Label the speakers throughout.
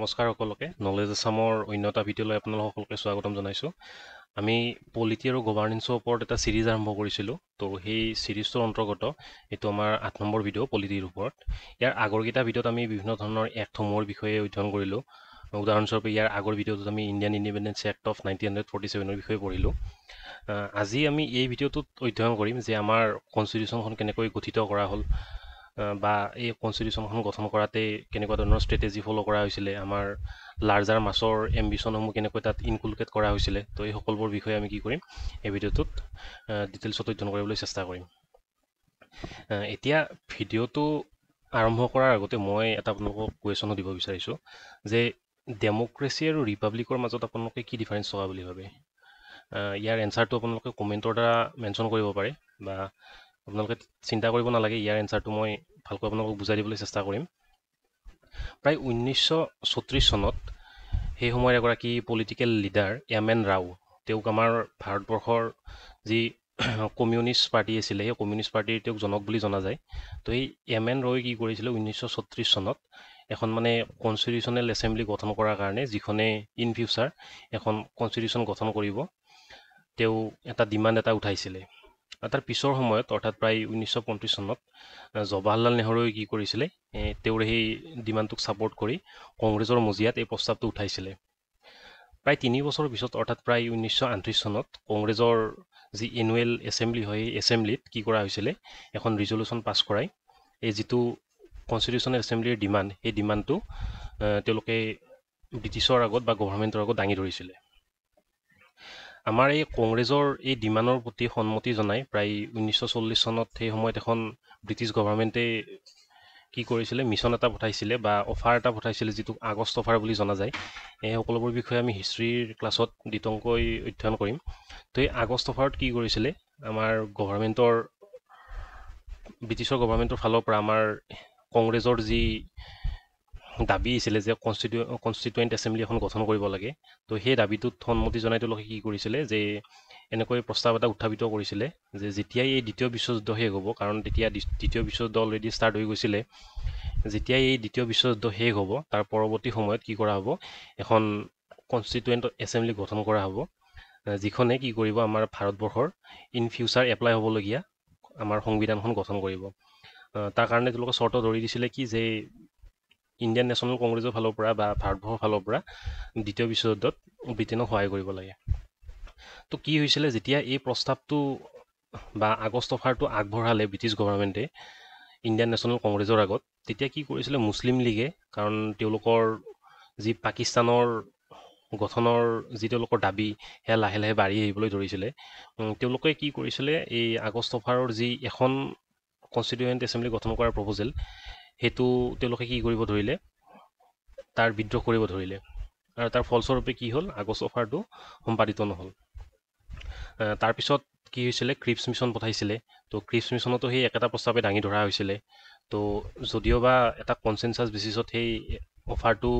Speaker 1: নমস্কাৰ সকলোকে নলেজ আসামৰ অন্য এটা ভিডিঅ'লৈ আপোনালোক সকলোকে স্বাগতম জনাইছোঁ। আমি পলিটি আৰু গভাৰ্নেন্সৰ ওপৰত এটা চিৰিজ আৰম্ভ কৰিছিলোঁ। তো সেই চিৰিজটোৰ অন্তৰ্গত এইটো আমাৰ 8 নম্বৰ ভিডিঅ' পলিটিৰ ওপৰত। ইয়াৰ আগৰকেইটা ভিডিঅ'ত আমি বিভিন্ন ধৰণৰ এক্টসমূহৰ বিষয়ে অধ্যয়ন কৰিলোঁ। উদাহৰণস্বৰূপে ইয়াৰ আগৰ ভিডিঅ'টোত আমি ইণ্ডিয়ান ইণ্ডিপেণ্ডেন্স এক্ট অফ 1947ৰ বিষয়ে পঢ়িলোঁ। আজি আমি এই ভিডিঅ'টোত অধ্যয়ন কৰিম যে আমাৰ কনষ্টিটিউশ্যনখন কেনেকৈ গঠিত কৰা হ'ল, বা এই কনষ্টিটিউশ্যনখন গঠন কৰাতে কেনেকুৱা ধৰণৰ ষ্ট্ৰেটেজি ফ'ল' কৰা হৈছিলে, আমাৰ লাৰ্জাৰ মাছৰ এম্বিশ্যনসমূহ কেনেকৈ তাত ইনকুলকেট কৰা হৈছিলে। তো এই সকলোবোৰ বিষয়ে আমি কি কৰিম, এই ভিডিঅ'টোত ডিটেইলছত অধ্যয়ন কৰিবলৈ চেষ্টা কৰিম। এতিয়া ভিডিঅ'টো আৰম্ভ কৰাৰ আগতে মই এটা আপোনালোকক কুৱেশ্যন সুধিব বিচাৰিছোঁ যে ডেম'ক্ৰেচি আৰু ৰিপাব্লিকৰ মাজত আপোনালোকে কি ডিফাৰেঞ্চ থকা বুলি ভাবে। ইয়াৰ এনচাৰটো আপোনালোকে কমেণ্টৰ দ্বাৰা মেনশ্যন কৰিব পাৰে, বা আপোনালোকে চিন্তা কৰিব নালাগে, ইয়াৰ এনচাৰটো মই ভালকৈ আপোনালোকক বুজাই দিবলৈ চেষ্টা কৰিম। প্ৰায় 1936 চনত সেই সময়ৰ এগৰাকী political leader M N Rao, তেওঁক আমাৰ ভাৰতবৰ্ষৰ যি কমিউনিষ্ট পাৰ্টি আছিলে সেই কমিউনিষ্ট পাৰ্টিৰ তেওঁক জনক বুলি জনা যায়। তো এই এম এন ৰয়ে কি কৰিছিলে 1936 চনত এখন মানে কনষ্টিটিউশ্যনেল এছেম্বলি গঠন কৰাৰ কাৰণে, যিখনে ইন ফিউচাৰ এখন কনষ্টিটিউশ্যন গঠন কৰিব, তেওঁ এটা ডিমাণ্ড এটা উঠাইছিলে। তাৰ পিছৰ সময়ত অৰ্থাৎ প্ৰায় 1935 চনত জৱাহৰলাল নেহৰুৱে কি কৰিছিলে, তেওঁৰ সেই ডিমাণ্ডটোক ছাপোৰ্ট কৰি কংগ্ৰেছৰ মজিয়াত এই প্ৰস্তাৱটো উঠাইছিলে। প্ৰায় 3 বছৰৰ পিছত অৰ্থাৎ প্ৰায় 1938 চনত কংগ্ৰেছৰ যি এনুৱেল এছেম্বলি হয়, এই এছেম্বলিত কি কৰা হৈছিলে, এখন ৰিজলিউশ্যন পাছ কৰাই এই যিটো কনষ্টিটিউশ্যনেল এছেম্বলিৰ ডিমাণ্ড, সেই ডিমাণ্ডটো তেওঁলোকে ব্ৰিটিছৰ আগত বা গভৰ্ণমেণ্টৰ আগত দাঙি ধৰিছিলে। আমাৰ এই কংগ্ৰেছৰ এই ডিমাণ্ডৰ প্ৰতি সন্মতি জনাই প্ৰায় 1940 চনত সেই সময়ত এখন ব্ৰিটিছ গভৰ্ণমেণ্টে কি কৰিছিলে, মিছন এটা পঠাইছিলে বা অফাৰ এটা পঠাইছিলে, যিটোক আগষ্ট অফাৰ বুলি জনা যায়। এই সকলোবোৰ বিষয়ে আমি হিষ্ট্ৰীৰ ক্লাছত বিতংকৈ অধ্যয়ন কৰিম। তো এই আগষ্ট অফাৰত কি কৰিছিলে, আমাৰ গভৰ্ণমেণ্টৰ ব্ৰিটিছৰ গভৰ্ণমেণ্টৰ ফালৰ পৰা আমাৰ কংগ্ৰেছৰ যি দাবী আছিলে যে কনষ্টিটুৱেণ্ট এছেম্বলি এখন গঠন কৰিব লাগে, তো সেই দাবীটোত সন্মতি জনাই তেওঁলোকে কি কৰিছিলে, যে এনেকৈ প্ৰস্তাৱ এটা উত্থাপিত কৰিছিলে যে যেতিয়াই এই দ্বিতীয় বিশ্বযুদ্ধ শেষ হ'ব, কাৰণ তেতিয়া দ্বিতীয় বিশ্বযুদ্ধ অলৰেডি ষ্টাৰ্ট হৈ গৈছিলে, যেতিয়াই এই দ্বিতীয় বিশ্বযুদ্ধ শেষ হ'ব তাৰ পৰৱৰ্তী সময়ত কি কৰা হ'ব, এখন কনষ্টিটুৱেণ্ট এছেম্বলি গঠন কৰা হ'ব, যিখনে কি কৰিব, আমাৰ ভাৰতবৰ্ষৰ ইন ফিউচাৰ এপ্লাই হ'বলগীয়া আমাৰ সংবিধানখন গঠন কৰিব। তাৰ কাৰণে তেওঁলোকে চৰ্ত ধৰি দিছিলে কি, যে ইণ্ডিয়ান নেশ্যনেল কংগ্ৰেছৰ ফালৰ পৰা বা ভাৰতবৰ্ষৰ ফালৰ পৰা দ্বিতীয় বিশ্বযুদ্ধত ব্ৰিটেইনক সহায় কৰিব লাগে। তো কি হৈছিলে, যেতিয়া এই প্ৰস্তাৱটো বা আগষ্ট অফাৰটো আগবঢ়ালে ব্ৰিটিছ গভৰ্ণমেণ্টে ইণ্ডিয়ান নেশ্যনেল কংগ্ৰেছৰ আগত, তেতিয়া কি কৰিছিলে মুছলিম লীগে, কাৰণ তেওঁলোকৰ যি পাকিস্তানৰ গঠনৰ যি তেওঁলোকৰ দাবী সেয়া লাহে লাহে বাঢ়ি আহিবলৈ ধৰিছিলে। তেওঁলোকে কি কৰিছিলে, এই আগষ্ট অফাৰৰ যি এখন কনষ্টিটুৱেণ্ট এছেম্বলি গঠন কৰাৰ প্ৰপ'জেল, সেইটো তেওঁলোকে কি কৰিব ধৰিলে, তাৰ বিদ্ৰোহ কৰিব ধৰিলে, আৰু তাৰ ফলস্বৰূপে কি হ'ল, আগষ্ট অফাৰটো সম্পাদিত নহ'ল। তাৰপিছত কি হৈছিলে, ক্ৰিপছ মিছন পঠাইছিলে। তো ক্ৰিপছ মিছনতো সেই একেটা প্ৰস্তাৱে দাঙি ধৰা হৈছিলে। তো যদিওবা এটা কনচেনচাছ বেচিছত সেই অফাৰটো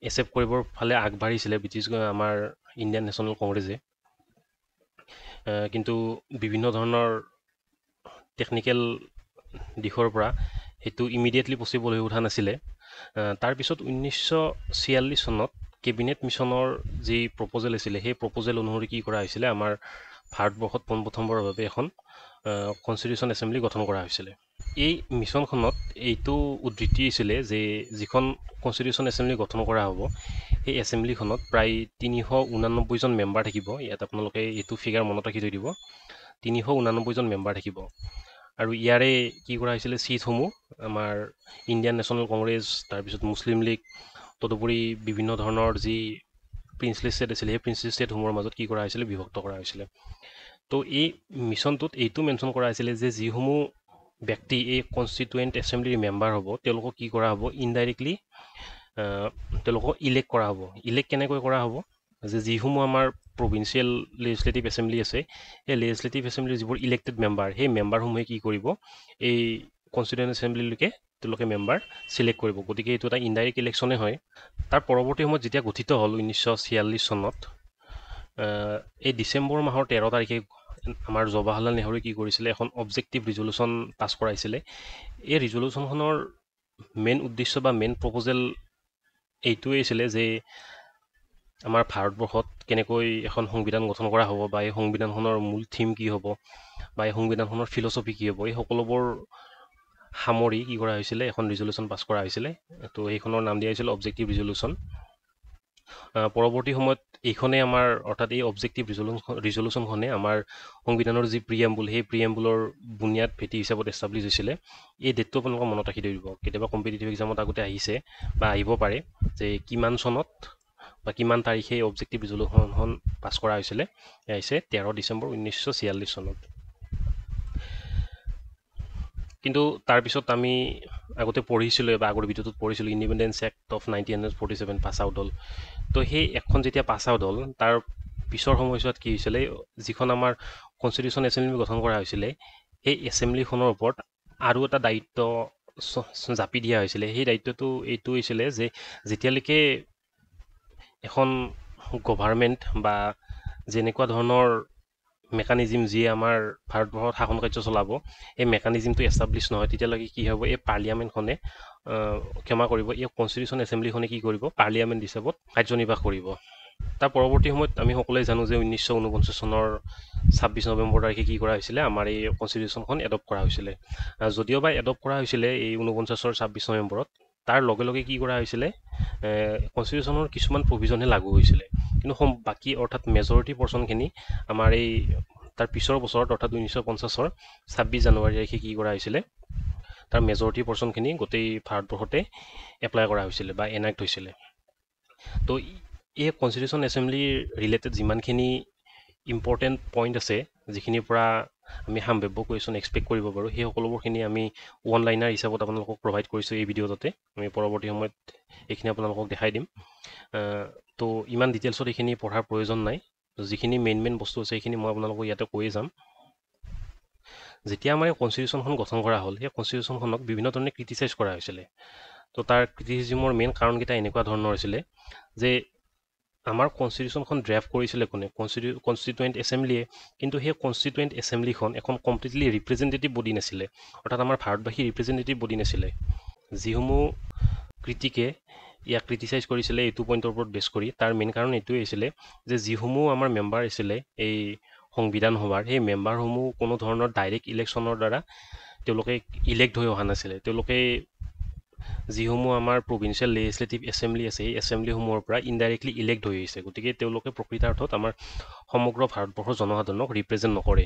Speaker 1: একচেপ্ট কৰিবৰ ফালে আগবাঢ়িছিলে ব্ৰিটিছ আমাৰ ইণ্ডিয়ান নেশ্যনেল কংগ্ৰেছে, কিন্তু বিভিন্ন ধৰণৰ টেকনিকেল দিশৰ পৰা সেইটো ইমিডিয়েটলি পচিবল হৈ উঠা নাছিলে। তাৰপিছত 1946 চনত কেবিনেট মিছনৰ যি প্ৰপ'জেল আছিলে, সেই প্ৰপ'জেল অনুসৰি কি কৰা হৈছিলে, আমাৰ ভাৰতবৰ্ষত পোনপ্ৰথমবাৰৰ বাবে এখন কনষ্টিটিউশ্যন এছেম্বলি গঠন কৰা হৈছিলে। এই মিছনখনত এইটো উদ্ধৃতি আছিলে যে যিখন কনষ্টিটিউশ্যন এছেম্বলি গঠন কৰা হ'ব, সেই এছেম্বলিখনত প্ৰায় 389জন মেম্বাৰ থাকিব। ইয়াত আপোনালোকে এইটো ফিগাৰ মনত ৰাখি থৈ দিব, 389জন মেম্বাৰ থাকিব। আৰু ইয়াৰে কি কৰা হৈছিলে, ছিটসমূহ আমাৰ ইণ্ডিয়ান নেশ্যনেল কংগ্ৰেছ, তাৰপিছত মুছলিম লীগ, তদুপৰি বিভিন্ন ধৰণৰ যি প্ৰিন্সলি ষ্টেট আছিলে, সেই প্ৰিন্সলি ষ্টেটসমূহৰ মাজত কি কৰা হৈছিলে, বিভক্ত কৰা হৈছিলে। তো এই মিছনটোত এইটো মেনশ্যন কৰা হৈছিলে যে যিসমূহ ব্যক্তি এই কনষ্টিটুৱেণ্ট এছেম্বলিৰ মেম্বাৰ হ'ব, তেওঁলোকক কি কৰা হ'ব, ইনডাইৰেক্টলি তেওঁলোকক ইলেক্ট কৰা হ'ব। ইলেক্ট কেনেকৈ কৰা হ'ব, যে যিসমূহ আমাৰ প্ৰভিন্সিয়েল লেজিছলেটিভ এছেম্বলি আছে, সেই লেজিছলেটিভ এছেম্বলিৰ যিবোৰ ইলেক্টেড মেম্বাৰ, সেই মেম্বাৰসমূহে কি কৰিব, এই কনষ্টিটুৱেণ্ট এছেম্বলিলৈকে তেওঁলোকে মেম্বাৰ চিলেক্ট কৰিব। গতিকে এইটো এটা ইনডাইৰেক্ট ইলেকশ্যনে হয়। তাৰ পৰৱৰ্তী সময়ত যেতিয়া গঠিত হ'ল 1946 চনত, এই ডিচেম্বৰ মাহৰ 13 তাৰিখে আমাৰ জৱাহৰলাল নেহৰুৱে কি কৰিছিলে, এখন অবজেক্টিভ ৰিজলিউশ্যন পাছ কৰাইছিলে। এই ৰিজলিউশ্যনখনৰ মেইন উদ্দেশ্য বা মেইন প্ৰপ'জেল এইটোৱে আছিলে যে আমাৰ ভাৰতবৰ্ষত কেনেকৈ এখন সংবিধান গঠন কৰা হ'ব বা এই সংবিধানখনৰ মূল থিম কি হ'ব বা এই সংবিধানখনৰ ফিলচফি কি হ'ব, এই সকলোবোৰ সামৰি কি কৰা হৈছিলে এখন ৰিজলিউশ্যন পাছ কৰা হৈছিলে। তো সেইখনৰ নাম দিয়া হৈছিল অবজেক্টিভ ৰিজলিউশ্যন। পৰৱৰ্তী সময়ত এইখনে আমাৰ অৰ্থাৎ এই অবজেক্টিভ ৰিজলিউশ্যনখনে আমাৰ সংবিধানৰ যি প্ৰিএম্বুল, সেই প্ৰিএম্বুলৰ বুনিয়াদ ভেটি হিচাপত এষ্টাব্লিছ হৈছিলে। এই ডেটটো আপোনালোকক মনত ৰাখি থৈ দিব, কেতিয়াবা কম্পিটিটিভ এক্সামত আগতে আহিছে বা আহিব পাৰে যে কিমান চনত বা কিমান তাৰিখে এই অবজেক্টিভ ৰিজলিউশ্যনখন পাছ কৰা হৈছিলে। আহিছে 13 ডিচেম্বৰ 1946 চনত। কিন্তু তাৰপিছত আমি আগতে পঢ়িছিলোঁ বা আগৰ ভিডিঅ'টোত পঢ়িছিলোঁ independence act of 1947 pass out হ'ল। তো সেই এক্টখন যেতিয়া পাছ আউট হ'ল, তাৰ পিছৰ সময়ছোৱাত কি হৈছিলে, যিখন আমাৰ কনষ্টিটিউশ্যন এছেম্বলি গঠন কৰা হৈছিলে, সেই এছেম্বলিখনৰ ওপৰত আৰু এটা দায়িত্ব জাপি দিয়া হৈছিলে। সেই দায়িত্বটো এইটো হৈছিলে যে যেতিয়ালৈকে এখন গভাৰ্ণমেণ্ট বা যেনেকুৱা ধৰণৰ মেকানিজিম যিয়ে আমাৰ ভাৰতবৰ্ষত শাসন কাৰ্য চলাব, এই মেকানিজিমটো এষ্টাব্লিছ নহয়, তেতিয়ালৈকে কি হ'ব, এই পাৰ্লিয়ামেণ্টখনে ক্ষমা কৰিব, এই কনষ্টিটিউশ্যন এছেম্বলিখনে কি কৰিব, পাৰ্লিয়ামেণ্ট হিচাপত কাৰ্যনিৰ্বাহ কৰিব। তাৰ পৰৱৰ্তী সময়ত আমি সকলোৱে জানো যে 1949 চনৰ 26 নৱেম্বৰ তাৰিখে কি কৰা হৈছিলে, আমাৰ এই কনষ্টিটিউশ্যনখন এডপ্ট কৰা হৈছিলে। যদিওবা এডপ্ট কৰা হৈছিলে এই 49-ৰ 26 নৱেম্বৰত, তাৰ লগে লগে কি কৰা হৈছিলে, কনষ্টিটিউশ্যনৰ কিছুমান প্ৰভিজনহে লাগু হৈছিলে, কিন্তু বাকী অৰ্থাৎ মেজৰিটি পৰ্চনখিনি আমাৰ এই তাৰ পিছৰ বছৰত অৰ্থাৎ 1950-ৰ 26 জানুৱাৰী তাৰিখে কি কৰা হৈছিলে, তাৰ মেজৰিটি পৰ্চনখিনি গোটেই ভাৰতবৰ্ষতে এপ্লাই কৰা হৈছিলে বা এনাক্ট হৈছিলে। তো এই কনষ্টিটিউশ্যন এছেম্বলিৰ ৰিলেটেড যিমানখিনি ইম্পৰ্টেণ্ট পইণ্ট আছে, যিখিনিৰ পৰা আমি সাম্ভাৱ্য কুৱেশ্যন এক্সপেক্ট কৰিব পাৰোঁ, সেই সকলোবোৰখিনি আমি ওৱান লাইনাৰ হিচাপত আপোনালোকক প্ৰভাইড কৰিছোঁ এই ভিডিঅ'টোতে। আমি পৰৱৰ্তী সময়ত এইখিনি আপোনালোকক দেখাই দিম। তো ইমান ডিটেইলছত এইখিনি পঢ়াৰ প্ৰয়োজন নাই, যিখিনি মেইন বস্তু আছে সেইখিনি মই আপোনালোকক ইয়াতে কৈয়ে যাম। যেতিয়া আমাৰ এই কনষ্টিটিউশ্যনখন গঠন কৰা হ'ল, সেই কনষ্টিটিউশ্যনখনক বিভিন্ন ধৰণে ক্ৰিটিচাইজ কৰা হৈছিলে। তো তাৰ ক্ৰিটিচিজমৰ মেইন কাৰণকেইটা এনেকুৱা ধৰণৰ হৈছিলে যে আমাৰ কনষ্টিটিউশ্যনখন ড্ৰাফ্ট কৰিছিলে কোনে, কনষ্টিটুৱেণ্ট এছেম্বলিয়ে, কিন্তু সেই কনষ্টিটুৱেণ্ট এছেম্বলিখন এখন কমপ্লিটলি ৰিপ্ৰেজেণ্টেটিভ বডি নাছিলে, অৰ্থাৎ আমাৰ ভাৰতবাসী ৰিপ্ৰেজেণ্টেটিভ বডি নাছিলে। যিসমূহ ক্ৰিটিকে ইয়াক ক্ৰিটিচাইজ কৰিছিলে এইটো পইণ্টৰ ওপৰত বেছ কৰি, তাৰ মেইন কাৰণ এইটোৱে আছিলে যে যিসমূহ আমাৰ মেম্বাৰ আছিলে এই সংবিধান সভাৰ, সেই মেম্বাৰসমূহ কোনো ধৰণৰ ডাইৰেক্ট ইলেকশ্যনৰ দ্বাৰা তেওঁলোকে ইলেক্ট হৈ অহা নাছিলে। তেওঁলোকে যিসমূহ আমাৰ প্ৰভিঞ্চিয়েল লেজিছলেটিভ এছেম্বলি আছে, এই এছেম্বলিসমূহৰ পৰা ইনডাইৰেক্টলি ইলেক্ট হৈ আহিছে, গতিকে তেওঁলোকে প্ৰকৃতাৰ্থত আমাৰ সমগ্ৰ ভাৰতবৰ্ষৰ জনসাধাৰণক ৰিপ্ৰেজেণ্ট নকৰে।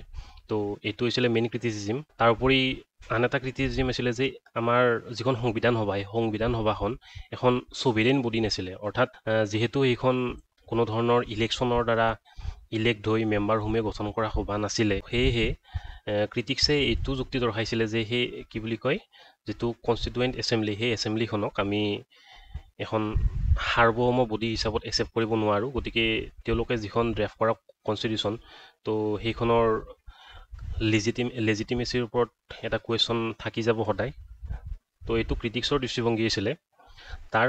Speaker 1: তো এইটো হৈছিলে মেইন ক্ৰিটিচিজিম। তাৰোপৰি আন এটা ক্ৰিটিচিজিম আছিলে যে আমাৰ যিখন সংবিধান সভা, এই সংবিধান সভাখন এখন ছ'ভেৰেইন বডি নাছিলে, অৰ্থাৎ যিহেতু এইখন কোনো ধৰণৰ ইলেকশ্যনৰ দ্বাৰা ইলেক্ট হৈ মেম্বাৰসমূহে গঠন কৰা সভা নাছিলে, সেয়েহে ক্ৰিটিক্সে এইটো যুক্তি দৰ্শাইছিলে যে সেই কি বুলি কয়, যিটো কনষ্টিটুৱেণ্ট এছেম্বলি, সেই এছেম্বলিখনক আমি এখন সাৰ্বভৌম বডি হিচাপত একচেপ্ট কৰিব নোৱাৰোঁ। গতিকে তেওঁলোকে যিখন ড্ৰাফ্ট কৰা কনষ্টিটিউশ্যন, তো সেইখনৰ লেজিটিমেচিৰ ওপৰত এটা কুৱেশ্যন থাকি যাব সদায়। তো এইটো ক্ৰিটিক্সৰ দৃষ্টিভংগী আছিলে। তাৰ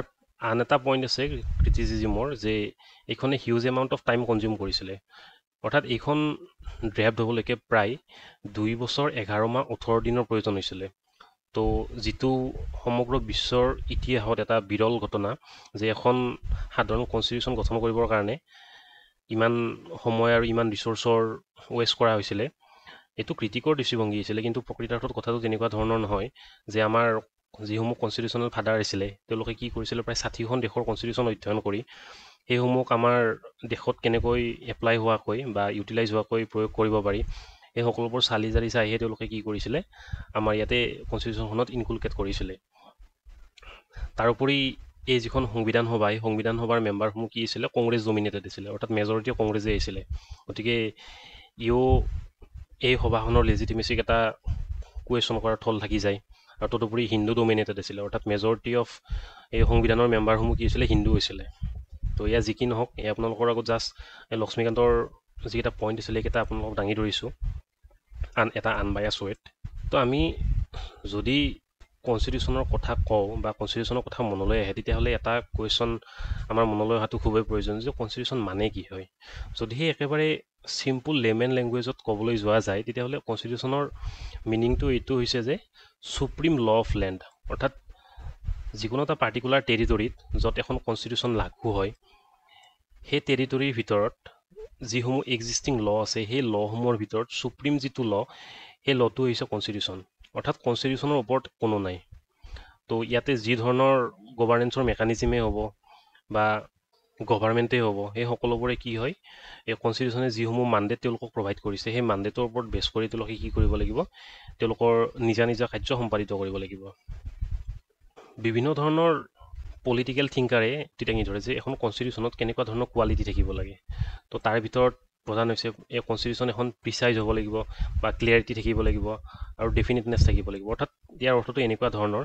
Speaker 1: আন এটা পইণ্ট আছে ক্ৰিটিচিজিমৰ, যে এইখনে huge amount of time consume কৰিছিলে, অৰ্থাৎ এইখন ড্ৰাফ্ট হ'বলৈকে প্ৰায় 2 বছৰ 11 মাহ 18 দিনৰ প্ৰয়োজন হৈছিলে। তো যিটো সমগ্ৰ বিশ্বৰ ইতিহাসত এটা বিৰল ঘটনা যে এখন সাধাৰণ কনষ্টিটিউশ্যন গঠন কৰিবৰ কাৰণে ইমান সময় আৰু ইমান ৰিচৰ্চৰ ৱেষ্ট কৰা হৈছিলে, এইটো ক্ৰিটিকৰ দৃষ্টিভংগী আছিলে। কিন্তু প্ৰকৃতাৰ্থত কথাটো তেনেকুৱা ধৰণৰ নহয়, যে আমাৰ যিসমূহ কনষ্টিটিউশ্যনেল ফাদাৰ আছিলে, তেওঁলোকে কি কৰিছিলে, প্ৰায় 60খন দেশৰ কনষ্টিটিউশ্যন অধ্যয়ন কৰি সেইসমূহক আমাৰ দেশত কেনেকৈ এপ্লাই হোৱাকৈ বা ইউটিলাইজ হোৱাকৈ প্ৰয়োগ কৰিব পাৰি, এই সকলোবোৰ চালি জাৰি চাইহে তেওঁলোকে কি কৰিছিলে, আমাৰ ইয়াতে কনষ্টিটিউশ্যনখনত ইনকুলকেট কৰিছিলে। তাৰোপৰি এই যিখন সংবিধান সভা, এই সংবিধান সভাৰ মেম্বাৰসমূহ কি আছিলে, কংগ্ৰেছ ডমিনেটেড আছিলে, অৰ্থাৎ মেজৰিটি কংগ্ৰেছে আছিলে। গতিকে এই সভাখনৰ লেজিটিমেচিক এটা কুৱেশ্যন কৰাৰ থল থাকি যায়। আৰু তদুপৰি হিন্দু ডমিনেটেড আছিলে, অৰ্থাৎ মেজৰিটি অফ এই সংবিধানৰ মেম্বাৰসমূহ কি আছিলে, হিন্দু আছিলে। তো এয়া যি কি নহওক, এয়া আপোনালোকৰ আগত জাষ্ট লক্ষ্মীকান্তৰ যিকেইটা পইণ্ট আছিলে সেইকেইটা আপোনালোকক দাঙি ধৰিছোঁ এটা আনবায়াছ ৱেত। তো আমি যদি কনষ্টিটিউশ্যনৰ কথা কওঁ বা কনষ্টিটিউশ্যনৰ কথা মনলৈ আহে, তেতিয়াহ'লে এটা কুৱেশ্যন আমাৰ মনলৈ অহাটো খুবেই প্ৰয়োজন, যে কনষ্টিটিউশ্যন মানে কি হয়। যদিহে একেবাৰে চিম্পুল লেমেন লেংগুৱেজত ক'বলৈ যোৱা যায়, তেতিয়াহ'লে কনষ্টিটিউশ্যনৰ মিনিংটো এইটো হৈছে যে ছুপ্ৰিম ল অফ লেণ্ড, অৰ্থাৎ যিকোনো এটা পাৰ্টিকুলাৰ টেৰিটৰীত য'ত এখন কনষ্টিটিউশ্যন লাগু হয় সেই টেৰিটৰীৰ ভিতৰত যিসমূহ এক্সিষ্টিং ল আছে সেই লসমূহৰ ভিতৰত সুপ্ৰিম যিটো ল সেই লটো হৈছে কনষ্টিটিউশ্যন অৰ্থাৎ কনষ্টিটিউশ্যনৰ ওপৰত কোনো নাই তো ইয়াতে যি ধৰণৰ গভাৰ্নেন্সৰ মেকানিজিমেই হ'ব বা গভাৰ্ণমেণ্টেই হ'ব সেই সকলোবোৰে কি হয় এই কনষ্টিটিউশ্যনে যিসমূহ মানডেট তেওঁলোকক প্ৰভাইড কৰিছে সেই মানডেটৰ ওপৰত বেছ কৰি তেওঁলোকে কি কৰিব লাগিব তেওঁলোকৰ নিজা নিজা কাৰ্য সম্পাদিত কৰিব লাগিব বিভিন্ন ধৰণৰ পলিটিকেল থিংকাৰে দাঙি ধৰে যে এখন কনষ্টিটিউশ্যনত কেনেকুৱা ধৰণৰ কোৱালিটি থাকিব লাগে তো তাৰ ভিতৰত প্ৰধান হৈছে এই কনষ্টিটিউশ্যন এখন প্ৰিচাইজ হ'ব লাগিব বা ক্লিয়াৰিটি থাকিব লাগিব আৰু ডেফিনিটনেছ থাকিব লাগিব অৰ্থাৎ ইয়াৰ অৰ্থটো এনেকুৱা ধৰণৰ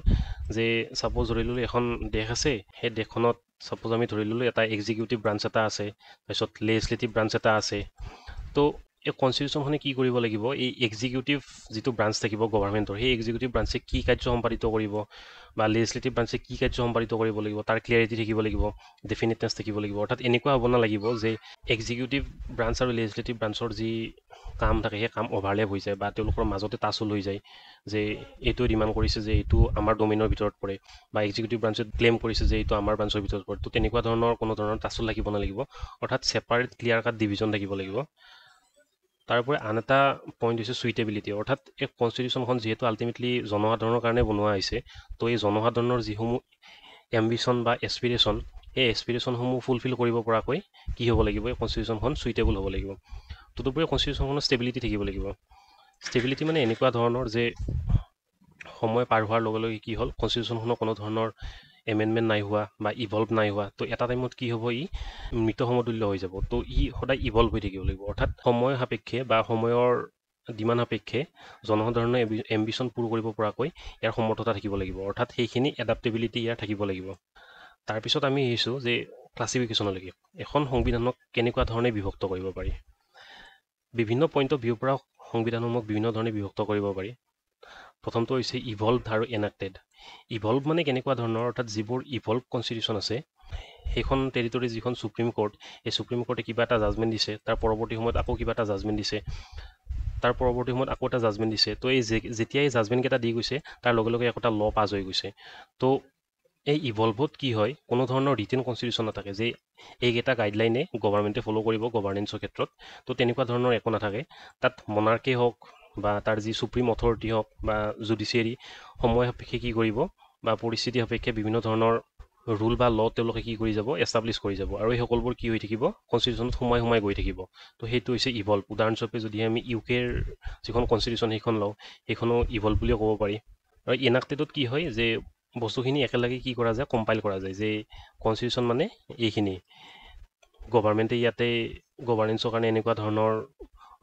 Speaker 1: যে ছাপ'জ ধৰি ল'লোঁ এখন দেশ আছে সেই দেশখনত ছাপ'জ আমি ধৰি ল'লোঁ এটা এক্সিকিউটিভ ব্ৰাঞ্চ এটা আছে তাৰপিছত লেজিছলেটিভ ব্ৰাঞ্চ এটা আছে তো এই কনষ্টিটিউশ্যনখনে কি কৰিব লাগিব এই এক্সিকিউটিভ যিটো ব্ৰাঞ্চ থাকিব গভাৰ্ণমেণ্টৰ সেই এক্সিকিউটিভ ব্ৰাঞ্চে কি কাৰ্য সম্পাদিত কৰিব বা লেজিছলেটিভ ব্ৰাঞ্চে কি কাৰ্য সম্পাদিত কৰিব লাগিব তাৰ ক্লিয়াৰিটি থাকিব লাগিব ডেফিনিটনেছ থাকিব লাগিব অৰ্থাৎ এনেকুৱা হ'ব নালাগিব যে এক্সিকিউটিভ ব্ৰাঞ্চ আৰু লেজিছলেটিভ ব্ৰাঞ্চৰ যি কাম থাকে সেই কাম অভাৰলেপ হৈ যায় বা তেওঁলোকৰ মাজতে টাচল হৈ যায় যে এইটো ডিমাণ্ড কৰিছে যে এইটো আমাৰ ডমেইনৰ ভিতৰত পৰে বা এক্সিকিউটিভ ব্ৰাঞ্চে ক্লেইম কৰিছে যে এইটো আমাৰ ব্ৰাঞ্চৰ ভিতৰত পৰে তো তেনেকুৱা ধৰণৰ কোনো ধৰণৰ টাচল থাকিব নালাগিব অৰ্থাৎ ছেপাৰেট ক্লিয়াৰ কাট ডিভিজন থাকিব লাগিব তাৰোপৰি আন এটা পইণ্ট হৈছে চুইটেবিলিটি অৰ্থাৎ এই কনষ্টিটিউশ্যনখন যিহেতু আল্টিমেটলি জনসাধাৰণৰ কাৰণে বনোৱা হৈছে তো এই জনসাধাৰণৰ যিসমূহ এম্বিশ্যন বা এছপিৰেশ্যন সেই এছপিৰেশ্যনসমূহ ফুলফিল কৰিব পৰাকৈ কি হ'ব লাগিব এই কনষ্টিটিউশ্যনখন চুইটেবল হ'ব লাগিব তদুপৰি কনষ্টিটিউশ্যনখনৰ ষ্টেবিলিটি থাকিব লাগিব ষ্টেবিলিটি মানে এনেকুৱা ধৰণৰ যে সময় পাৰ হোৱাৰ লগে লগে কি হ'ল কনষ্টিটিউশ্যনখনৰ কোনো ধৰণৰ এমেণ্ডমেণ্ট নাই হোৱা বা ইভলভ নাই হোৱা তো এটা টাইমত কি হ'ব ই মৃত সমতুল্য হৈ যাব তো ই সদায় ইভলভ হৈ থাকিব লাগিব অৰ্থাৎ সময় সাপেক্ষে বা সময়ৰ ডিমাণ্ড সাপেক্ষে জনসাধাৰণৰ এম্বিশ্যন পূৰ কৰিব পৰাকৈ ইয়াৰ সমৰ্থতা থাকিব লাগিব অৰ্থাৎ সেইখিনি এডাপ্টেবিলিটি ইয়াৰ থাকিব লাগিব তাৰপিছত আমি আহিছোঁ যে ক্লাছিফিকেশ্যনলৈকে এখন সংবিধানক কেনেকুৱা ধৰণে বিভক্ত কৰিব পাৰি বিভিন্ন পইণ্ট অফ ভিউৰ পৰা সংবিধানসমূহক বিভিন্ন ধৰণে বিভক্ত কৰিব পাৰি প্ৰথমটো হৈছে ইভলভ আৰু এনাক্টেড ইভলভ মানে কেনেকুৱা ধৰণৰ অৰ্থাৎ যিবোৰ ইভলভ কনষ্টিটিউশ্যন আছে সেইখন টেৰিটৰী যিখন সুপ্ৰিম কোৰ্ট এই সুপ্ৰিম কোৰ্টে কিবা এটা জাজমেণ্ট দিছে তাৰ পৰৱৰ্তী সময়ত আকৌ কিবা এটা জাজমেণ্ট দিছে তাৰ পৰৱৰ্তী সময়ত আকৌ এটা জাজমেণ্ট দিছে তো এই যেতিয়া এই জাজমেণ্টকেইটা দি গৈছে তাৰ লগে লগে একোটা ল পাছ হৈ গৈছে তো এই ইভলভত কি হয় কোনো ধৰণৰ ৰিটেন কনষ্টিটিউশ্যন নাথাকে যে এইকেইটা গাইডলাইনে গভাৰ্ণমেণ্টে ফ'ল' কৰিব গভাৰ্নেন্সৰ ক্ষেত্ৰত তো তেনেকুৱা ধৰণৰ একো নাথাকে তাত মনাৰ্কেই হওক বা তাৰ যি সুপ্ৰিম অথৰিটি হওক বা জুডিচিয়েৰী সময় সাপেক্ষে কি কৰিব বা পৰিস্থিতি সাপেক্ষে বিভিন্ন ধৰণৰ ৰুল বা ল তেওঁলোকে কি কৰি যাব এষ্টাব্লিছ কৰি যাব আৰু এই সকলোবোৰ কি হৈ থাকিব কনষ্টিটিউশ্যনত সোমাই সোমাই গৈ থাকিব তো সেইটো হৈছে ইভলভ উদাহৰণস্বৰূপে যদি আমি ইউকেৰ যিখন কনষ্টিটিউশ্যন সেইখন লওঁ সেইখনো ইভলভ বুলিও ক'ব পাৰি আৰু এনাক্টেডত কি হয় যে বস্তুখিনি একেলগে কি কৰা যায় কম্পাইল কৰা যায় যে কনষ্টিটিউশ্যন মানে এইখিনি গভাৰ্ণমেণ্টে ইয়াতে গভাৰ্নেন্সৰ কাৰণে এনেকুৱা ধৰণৰ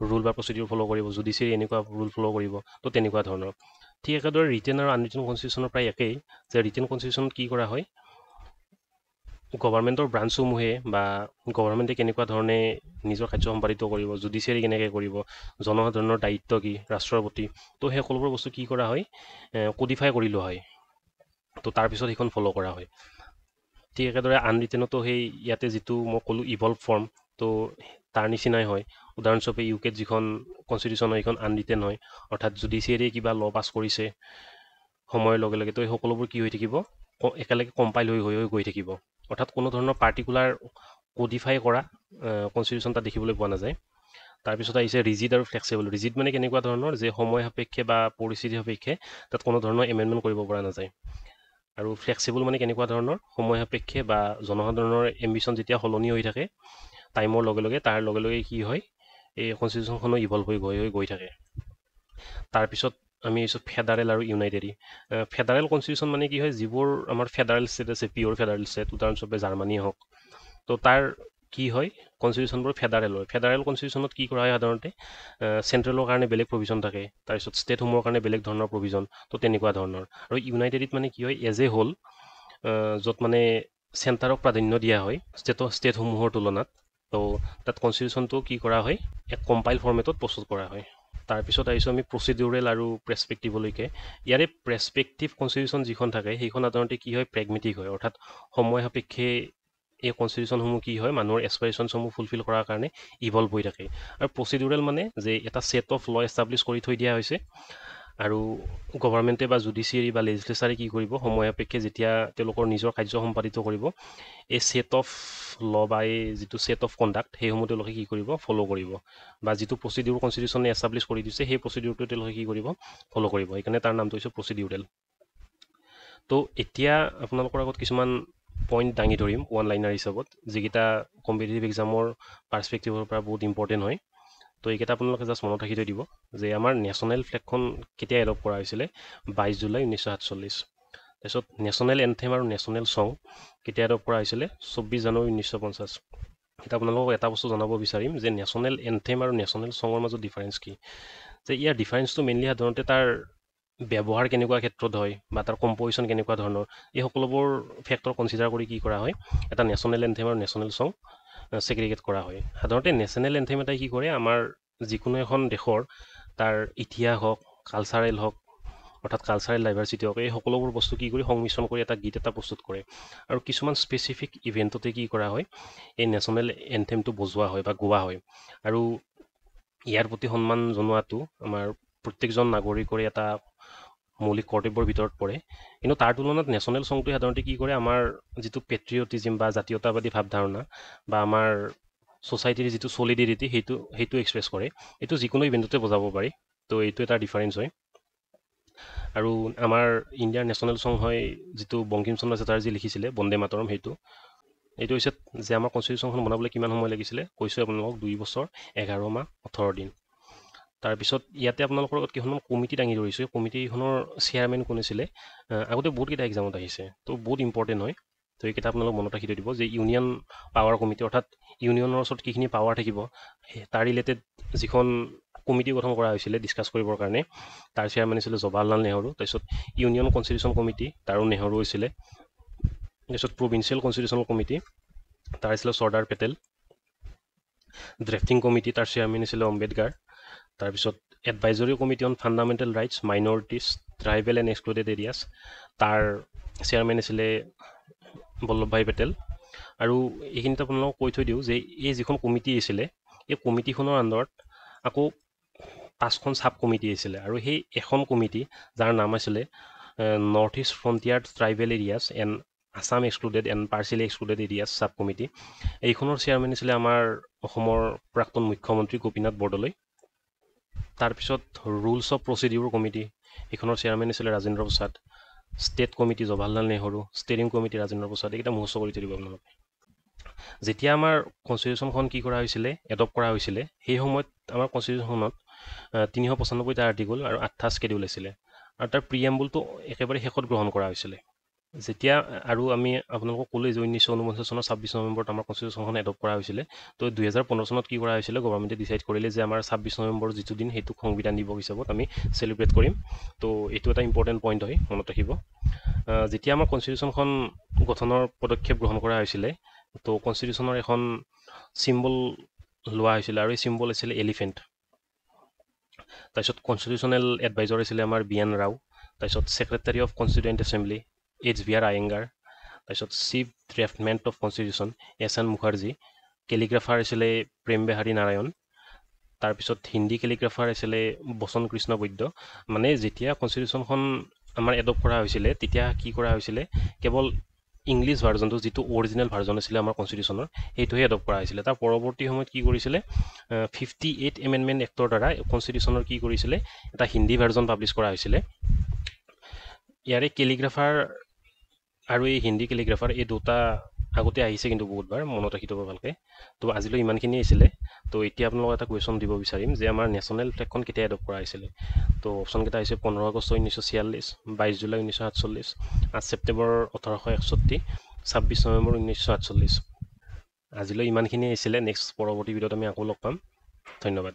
Speaker 1: ৰুল বা প্ৰচিডিউৰ ফ'ল' কৰিব জুডিচিয়েৰী এনেকুৱা ৰুল ফ'ল' কৰিব তো তেনেকুৱা ধৰণৰ ঠিক একেদৰে ৰিটেন আৰু আনৰিটেন কনষ্টিটিউশ্যনৰ প্ৰায় একেই যে ৰিটেন কনষ্টিটিউশ্যনত কি কৰা হয় গভাৰ্ণমেণ্টৰ ব্ৰাঞ্চসমূহে বা গভাৰ্ণমেণ্টে কেনেকুৱা ধৰণে নিজৰ কাৰ্য সম্পাদিত কৰিব জুডিচিয়েৰী কেনেকৈ কৰিব জনসাধাৰণৰ দায়িত্ব কি ৰাষ্ট্ৰৰ প্ৰতি তো সেই সকলোবোৰ বস্তু কি কৰা হয় কোডিফাই কৰি লোৱা হয় তো তাৰপিছত সেইখন ফ'ল' কৰা হয় ঠিক একেদৰে আনৰিটেনতো সেই ইয়াতে যিটো মই ক'লোঁ ইভলভ ফৰ্ম তো তাৰ নিচিনাই হয় উদাহৰণস্বৰূপে ইউকেত যিখন কনষ্টিটিউশ্যন হয় সেইখন আনৰিটেন হয় অৰ্থাৎ জুডিচিয়েৰীয়ে কিবা ল পাছ কৰিছে সময়ৰ লগে লগে তো এই সকলোবোৰ কি হৈ থাকিব একেলগে কম্পাইল হৈ গৈ থাকিব অৰ্থাৎ কোনো ধৰণৰ পাৰ্টিকুলাৰ কোডিফাই কৰা কনষ্টিটিউশ্যন তাত দেখিবলৈ পোৱা নাযায় তাৰপিছত আহিছে ৰিজিড আৰু ফ্লেক্সিবল ৰিজিড মানে কেনেকুৱা ধৰণৰ যে সময় সাপেক্ষে বা পৰিস্থিতি সাপেক্ষে তাত কোনো ধৰণৰ এমেণ্ডমেণ্ট কৰিব পৰা নাযায় আৰু ফ্লেক্সিবল মানে কেনেকুৱা ধৰণৰ সময় সাপেক্ষে বা জনসাধাৰণৰ এম্বিশ্যন যেতিয়া সলনি হৈ থাকে টাইমৰ লগে লগে তাৰ লগে লগে কি হয় এই কনষ্টিটিউশ্যনখনো ইভলভ হৈ গৈ থাকে তাৰপিছত আমি আহিছোঁ ফেডাৰেল আৰু ইউনাইটেডি ফেডাৰেল কনষ্টিটিউশ্যন মানে কি হয় যিবোৰ আমাৰ ফেডাৰেল ষ্টেট আছে পিয়'ৰ ফেডাৰেল ষ্টেট উদাহৰণস্বৰূপে জাৰ্মানীয়ে হওক তো তাৰ কি হয় কনষ্টিটিউশ্যনবোৰ ফেডাৰেল হয় ফেডাৰেল কনষ্টিটিউশ্যনত কি কৰা হয় সাধাৰণতে চেণ্ট্ৰেলৰ কাৰণে বেলেগ প্ৰভিজন থাকে তাৰপিছত ষ্টেটসমূহৰ কাৰণে বেলেগ ধৰণৰ প্ৰভিজন তো তেনেকুৱা ধৰণৰ আৰু ইউনাইটেডত মানে কি হয় এজ এ হ'ল য'ত মানে চেণ্টাৰক প্ৰাধান্য দিয়া হয় ষ্টেটসমূহৰ তুলনাত তো তাত কনষ্টিটিউশ্যনটো কি কৰা হয় এক কম্পাইল ফৰ্মেটত প্ৰস্তুত কৰা হয় তাৰপিছত আহিছোঁ আমি প্ৰচিডিউৰেল আৰু প্ৰেছপেক্টিভলৈকে ইয়াৰে প্ৰেছপেক্টিভ কনষ্টিটিউশ্যন যিখন থাকে সেইখন সাধাৰণতে কি হয় প্ৰেগমেটিক হয় অৰ্থাৎ সময় সাপেক্ষে এই কনষ্টিটিউশ্যনসমূহ কি হয় মানুহৰ এছপাইৰেশ্যনসমূহ ফুলফিল কৰাৰ কাৰণে ইভলভ হৈ থাকে আৰু প্ৰচিডিউৰেল মানে যে এটা ছেট অফ ল এষ্টাব্লিছ কৰি থৈ দিয়া হৈছে আৰু গভৰ্ণমেণ্টে বা জুডিচিয়াৰী বা লেজিসলেচাৰে কি কৰিব সময় সাপেক্ষে যেতিয়া তেওঁলোকৰ নিজৰ কাৰ্য সম্পাদিত কৰিব এই ছেট অফ ল বা এই যিটো ছেট অফ কণ্ডাক্ট সেইসমূহ তেওঁলোকে কি কৰিব ফ'ল' কৰিব বা যিটো প্ৰচিডিউৰ কনষ্টিটিউশ্যনে এষ্টাব্লিছ কৰি দিছে সেই প্ৰচিডিউৰটো তেওঁলোকে কি কৰিব ফ'ল' কৰিব সেইকাৰণে তাৰ নামটো হৈছে প্ৰচিডিউৰেল তো এতিয়া আপোনালোকৰ আগত কিছুমান পইণ্ট দাঙি ধৰিম ওৱান লাইনাৰ হিচাপত যিকেইটা কম্পিটিটিভ এক্সামৰ পাৰ্চপেক্টিভৰ পৰা বহুত ইম্পৰ্টেণ্ট হয় তো এইকেইটা আপোনালোকে জাষ্ট মনত ৰাখি থৈ দিব যে আমাৰ নেশ্যনেল ফ্লেগখন কেতিয়া এডপ্ট কৰা হৈছিলে 22 জুলাই 1947 তাৰপিছত নেশ্যনেল এন্থেম আৰু নেশ্যনেল ছং কেতিয়া এডপ্ট কৰা হৈছিলে 24 জানুৱাৰী 1950 এতিয়া আপোনালোকক এটা বস্তু জনাব বিচাৰিম যে নেশ্যনেল এন্থেম আৰু নেশ্যনেল ছঙৰ মাজত ডিফাৰেঞ্চ কি যে ইয়াৰ ডিফাৰেঞ্চটো মেইনলি সাধাৰণতে তাৰ ব্যৱহাৰ কেনেকুৱা ক্ষেত্ৰত হয় বা তাৰ কম্পজিশ্যন কেনেকুৱা ধৰণৰ এই সকলোবোৰ ফেক্টৰ কনচিডাৰ কৰি কি কৰা হয় এটা নেশ্যনেল এন্থেম আৰু নেশ্যনেল ছং ছেগ্ৰিগেট কৰা হয় সাধাৰণতে নেশ্যনেল এন্থেম এটাই কি কৰে আমাৰ যিকোনো এখন দেশৰ তাৰ ইতিহাস হওক কালচাৰেল হওক অৰ্থাৎ কালচাৰেল ডাইভাৰ্চিটি হওক এই সকলোবোৰ বস্তু কি কৰি সংমিশ্ৰণ কৰি এটা গীত এটা প্ৰস্তুত কৰে আৰু কিছুমান স্পেচিফিক ইভেণ্টতে কি কৰা হয় এই নেশ্যনেল এন্থেমটো বজোৱা হয় বা গোৱা হয় আৰু ইয়াৰ প্ৰতি সন্মান জনোৱাটো আমাৰ প্ৰত্যেকজন নাগৰিকৰে এটা মৌলিক কৰ্তব্যৰ ভিতৰত পৰে কিন্তু তাৰ তুলনাত নেশ্যনেল ছংটোৱে সাধাৰণতে কি কৰে আমাৰ যিটো পেট্ৰিয়টিজিম বা জাতীয়তাবাদী ভাৱধাৰণা বা আমাৰ ছ'চাইটিৰ যিটো ছলিডেৰিটি সেইটো এক্সপ্ৰেছ কৰে এইটো যিকোনো ইভেণ্টতে বজাব পাৰি তো এইটো এটা ডিফাৰেঞ্চ হয় আৰু আমাৰ ইণ্ডিয়াৰ নেশ্যনেল ছং হয় যিটো বংকিম চন্দ্ৰ চেটাৰ্জী লিখিছিলে বন্দে মাতৰম সেইটো হৈছে যে আমাৰ কনষ্টিটিউশ্যনখন বনাবলৈ কিমান সময় লাগিছিলে কৈছোঁ আপোনালোকক 2 বছৰ 11 মাহ 18 দিন তাৰপিছত ইয়াতে আপোনালোকৰ লগত কেইখনমান কমিটি দাঙি ধৰিছোঁ এই কমিটিখনৰ চেয়াৰমেন কোন আছিলে আগতে বহুতকেইটা এক্সামত আহিছে তো বহুত ইম্পৰ্টেণ্ট হয় তো এইকেইটা আপোনালোক মনত ৰাখি থৈ দিব যে ইউনিয়ন পাৱাৰ কমিটি অৰ্থাৎ ইউনিয়নৰ ওচৰত কিখিনি পাৱাৰ থাকিব তাৰ ৰিলেটেড যিখন কমিটি গঠন কৰা হৈছিলে ডিছকাছ কৰিবৰ কাৰণে তাৰ চেয়াৰমেন আছিলে জৱাহৰলাল নেহৰু তাৰপিছত ইউনিয়ন কনষ্টিটিউশ্যন কমিটি তাৰো নেহৰু হৈছিলে তাৰপিছত প্ৰভিন্সিয়েল কনষ্টিটিউশ্যনেল কমিটি তাৰ আছিলে চৰ্দাৰ পেটেল ড্ৰেফটিং কমিটি তাৰ চেয়াৰমেন আছিলে আম্বেদকাৰ তাৰপিছত advisory committee on fundamental rights minorities tribal and excluded areas তাৰ চেয়াৰমেন আছিলে বল্লভভাই পেটেল আৰু এইখিনিতে আপোনালোকক কৈ থৈ দিওঁ যে এই যিখন কমিটি আছিলে এই কমিটিখনৰ আণ্ডাৰত আকৌ 5খন ছাব কমিটি আছিলে আৰু সেই এখন কমিটি যাৰ নাম আছিলে north east frontier tribal areas and Assam excluded and partially excluded areas sub committee এইখনৰ চেয়াৰমেন আছিলে আমাৰ অসমৰ প্ৰাক্তন মুখ্যমন্ত্ৰী গোপীনাথ বৰদলৈ তাৰপিছত ৰুলছ অফ প্ৰচিডিউৰ কমিটি এইখনৰ চেয়াৰমেন আছিলে Rajendra Prasad state committee Jawaharlal Nehru steering committee Rajendra Prasad এইকেইটা মুখস্থ কৰি থৈ দিব আপোনালোকে যেতিয়া আমাৰ কনষ্টিটিউশ্যনখন কি কৰা হৈছিলে এডপ্ট কৰা হৈছিলে সেই সময়ত আমাৰ কনষ্টিটিউশ্যনখনত 395টা আৰ্টিকল আৰু 8টা স্কেডিউল আছিলে আৰু তাৰ প্ৰিএম্বুলটো একেবাৰে শেষত গ্ৰহণ কৰা হৈছিলে যেতিয়া আৰু আমি আপোনালোকক ক'লোঁ যে 1949 চনৰ 26 নৱেম্বৰত আমাৰ কনষ্টিটিউশ্যনখন এডপ্ট কৰা হৈছিলে তো 2015 চনত কি কৰা হৈছিলে গভৰ্ণমেণ্টে ডিচাইড কৰিলে যে আমাৰ 26 নৱেম্বৰ যিটো দিন সেইটোক সংবিধান দিৱস হিচাপত আমি চেলিব্ৰেট কৰিম তো এইটো এটা ইম্পৰ্টেণ্ট পইণ্ট হয় মনত ৰাখিব যেতিয়া আমাৰ কনষ্টিটিউশ্যনখন গঠনৰ পদক্ষেপ গ্ৰহণ কৰা হৈছিলে তো কনষ্টিটিউশ্যনৰ এখন চিম্বল লোৱা হৈছিলে আৰু এই চিম্বল আছিলে এলিফেণ্ট তাৰপিছত কনষ্টিটিউশ্যনেল এডভাইজাৰ আছিলে আমাৰ BN ৰাও তাৰপিছত secretary of constituent assembly HBR Iyengar তাৰপিছত chief draftsman of constitution SN Mukherjee calligrapher আছিলে প্ৰেম বেহাৰী নাৰায়ণ তাৰপিছত হিন্দী কেলিগ্ৰাফাৰ আছিলে বচন কৃষ্ণ বৈদ্য মানে যেতিয়া কনষ্টিটিউশ্যনখন আমাৰ এডপ্ট কৰা হৈছিলে তেতিয়া কি কৰা হৈছিলে কেৱল ইংলিছ ভাৰ্জনটো যিটো অৰিজিনেল ভাৰ্জন আছিলে আমাৰ কনষ্টিটিউশ্যনৰ সেইটোহে এডপ্ট কৰা হৈছিলে তাৰ পৰৱৰ্তী সময়ত কি কৰিছিলে 58 এমেণ্ডমেণ্ট এক্টৰ দ্বাৰা কনষ্টিটিউশ্যনৰ কি কৰিছিলে এটা হিন্দী ভাৰ্জন পাব্লিছ কৰা হৈছিলে ইয়াৰে কেলিগ্ৰাফাৰ আৰু এই হিন্দী কেলিগ্ৰাফাৰ এই দুটা আগতে আহিছে কিন্তু বহুতবাৰ মনত ৰাখি থ'ব ভালকৈ তো আজিলৈ ইমানখিনি আছিলে তো এতিয়া আপোনালোকক এটা কুৱেশ্যন দিব বিচাৰিম যে আমাৰ নেশ্যনেল ফ্লেগখন কেতিয়া এডপ্ট কৰা হৈছিলে তো অপশ্যনকেইটা হৈছে 15 আগষ্ট 1946 22 জুলাই 1947 8 ছেপ্টেম্বৰ 1861 26 নৱেম্বৰ 1948 আজিলৈ ইমানখিনি আছিলে নেক্সট পৰৱৰ্তী ভিডিঅ'ত আমি আকৌ লগ পাম ধন্যবাদ